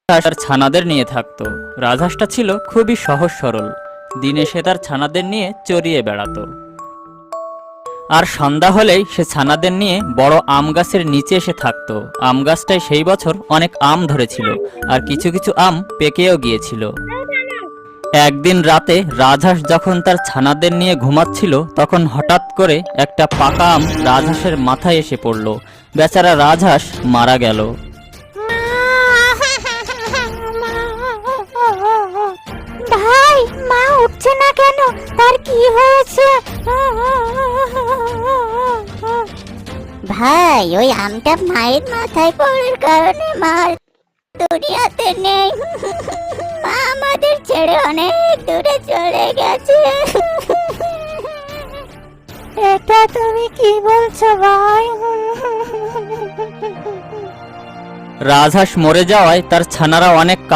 তার ছানাদের নিয়ে থাকতো। রাজহাঁসটা ছিল খুবই সহজ সরল। দিনে সে তার ছানাদের নিয়ে চড়িয়ে বেড়াতো। আর সন্ধ্যা হলেই সে ছানাদের নিয়ে বড় আম গাছের নিচে এসে থাকতো। আম গাছটায় সেই বছর অনেক আম ধরেছিল, আর কিছু কিছু আম পেকেও গিয়েছিল। একদিন রাতে রাজহাঁস যখন তার ছানাদের নিয়ে ঘুমাচ্ছিল, তখন হঠাৎ করে একটা পাকা আম রাজহাঁসের মাথায় এসে পড়ল। বেচারা রাজহাঁস মারা গেল। ভাই, মা উঠছে না কেন? তার কি হয়েছে? ভাই, ওই আমটা মায়ের মাথায় পড়ার কারণে মা দুনিয়াতে নেই। মা আমাদের ছেড়ে অনেক দূরে চলে গেছে। এটা তুমি কি বলছো ভাই? রাজহাঁস মরে যাওয়ায় তার ছানারা অনেক